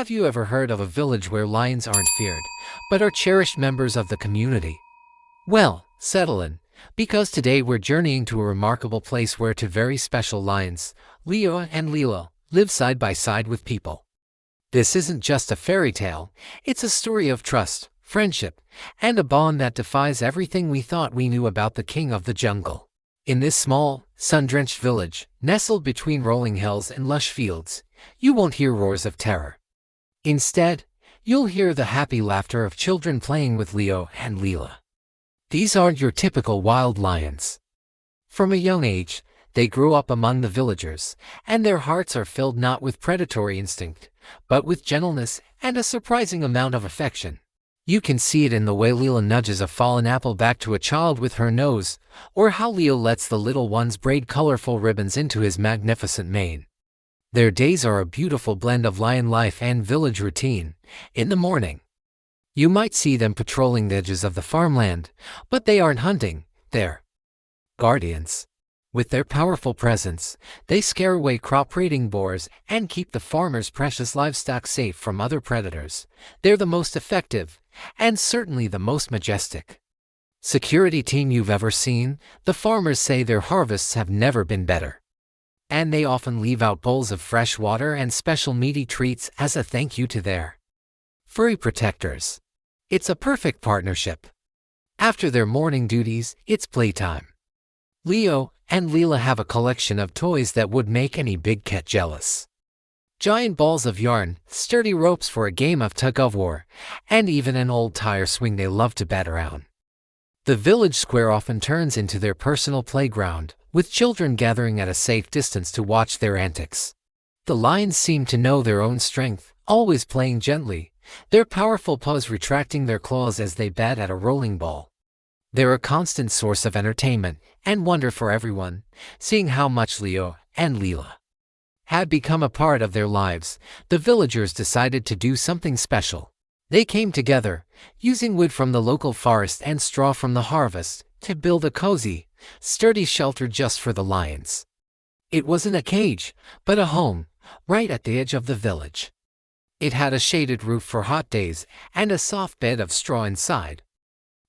Have you ever heard of a village where lions aren't feared, but are cherished members of the community? Well, settle in, because today we're journeying to a remarkable place where two very special lions, Leo and Leela, live side by side with people. This isn't just a fairy tale, it's a story of trust, friendship, and a bond that defies everything we thought we knew about the king of the jungle. In this small, sun-drenched village, nestled between rolling hills and lush fields, you won't hear roars of terror. Instead, you'll hear the happy laughter of children playing with Leo and Leela. These aren't your typical wild lions. From a young age, they grew up among the villagers, and their hearts are filled not with predatory instinct, but with gentleness and a surprising amount of affection. You can see it in the way Leela nudges a fallen apple back to a child with her nose, or how Leo lets the little ones braid colorful ribbons into his magnificent mane. Their days are a beautiful blend of lion life and village routine. In the morning, you might see them patrolling the edges of the farmland, but they aren't hunting, they're guardians. With their powerful presence, they scare away crop-raiding boars and keep the farmers' precious livestock safe from other predators. They're the most effective, and certainly the most majestic security team you've ever seen. The farmers say their harvests have never been better, and they often leave out bowls of fresh water and special meaty treats as a thank you to their furry protectors. It's a perfect partnership. After their morning duties, it's playtime. Leo and Leela have a collection of toys that would make any big cat jealous. Giant balls of yarn, sturdy ropes for a game of tug-of-war, and even an old tire swing they love to bat around. The village square often turns into their personal playground, with children gathering at a safe distance to watch their antics. The lions seem to know their own strength, always playing gently, their powerful paws retracting their claws as they bat at a rolling ball. They're a constant source of entertainment and wonder for everyone. Seeing how much Leo and Leela had become a part of their lives, the villagers decided to do something special. They came together, using wood from the local forest and straw from the harvest, to build a cozy, sturdy shelter just for the lions. It wasn't a cage, but a home, right at the edge of the village. It had a shaded roof for hot days and a soft bed of straw inside.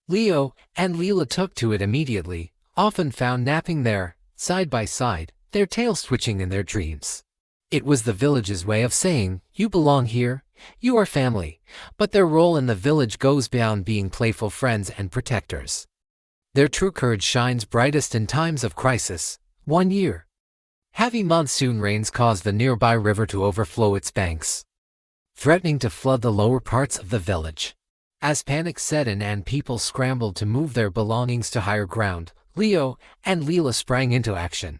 Leo and Leela took to it immediately, often found napping there, side by side, their tails twitching in their dreams. It was the village's way of saying, "You belong here, you are family," but their role in the village goes beyond being playful friends and protectors. Their true courage shines brightest in times of crisis. One year, heavy monsoon rains caused the nearby river to overflow its banks, threatening to flood the lower parts of the village. As panic set in and people scrambled to move their belongings to higher ground, Leo and Leela sprang into action.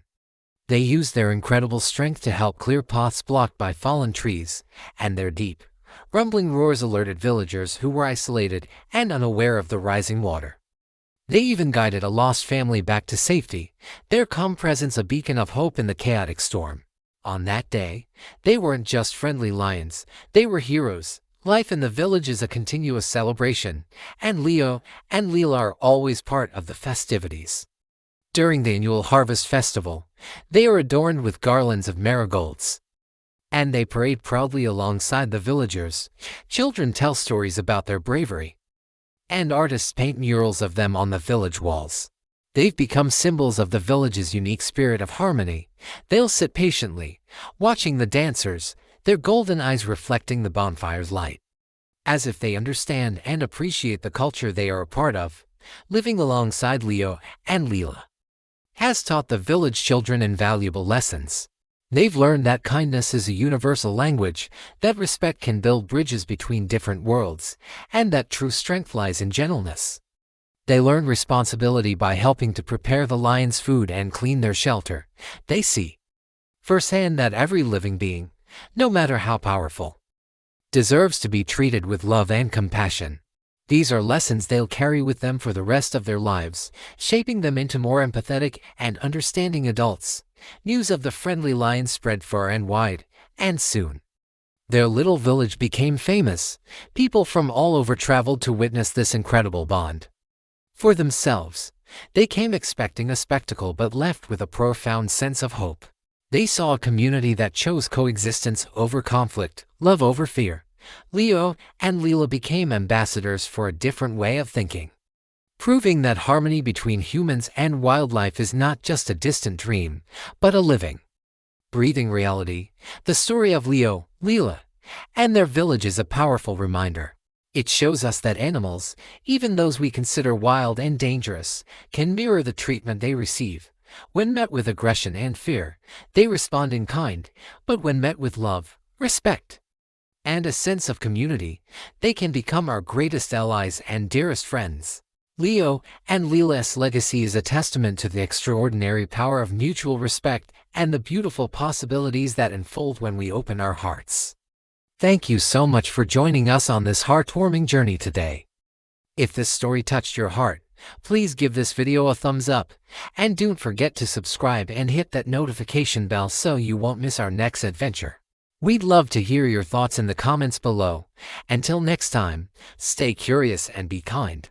They used their incredible strength to help clear paths blocked by fallen trees, and their deep, rumbling roars alerted villagers who were isolated and unaware of the rising water. They even guided a lost family back to safety, their calm presence a beacon of hope in the chaotic storm. On that day, they weren't just friendly lions, they were heroes. Life in the village is a continuous celebration, and Leo and Leela are always part of the festivities. During the annual harvest festival, they are adorned with garlands of marigolds, and they parade proudly alongside the villagers. Children tell stories about their bravery, and artists paint murals of them on the village walls. They've become symbols of the village's unique spirit of harmony. They'll sit patiently, watching the dancers, their golden eyes reflecting the bonfire's light, as if they understand and appreciate the culture they are a part of. Living alongside Leo and Leela has taught the village children invaluable lessons. They've learned that kindness is a universal language, that respect can build bridges between different worlds, and that true strength lies in gentleness. They learn responsibility by helping to prepare the lions' food and clean their shelter. They see firsthand that every living being, no matter how powerful, deserves to be treated with love and compassion. These are lessons they'll carry with them for the rest of their lives, shaping them into more empathetic and understanding adults. News of the friendly lions spread far and wide, and soon their little village became famous. People from all over traveled to witness this incredible bond. For themselves, they came expecting a spectacle but left with a profound sense of hope. They saw a community that chose coexistence over conflict, love over fear. Leo and Leela became ambassadors for a different way of thinking, proving that harmony between humans and wildlife is not just a distant dream, but a living, breathing reality. The story of Leo, Leela, and their village is a powerful reminder. It shows us that animals, even those we consider wild and dangerous, can mirror the treatment they receive. When met with aggression and fear, they respond in kind, but when met with love, respect, and a sense of community, they can become our greatest allies and dearest friends. Leo and Leela's legacy is a testament to the extraordinary power of mutual respect and the beautiful possibilities that unfold when we open our hearts. Thank you so much for joining us on this heartwarming journey today. If this story touched your heart, please give this video a thumbs up, and don't forget to subscribe and hit that notification bell so you won't miss our next adventure. We'd love to hear your thoughts in the comments below. Until next time, stay curious and be kind.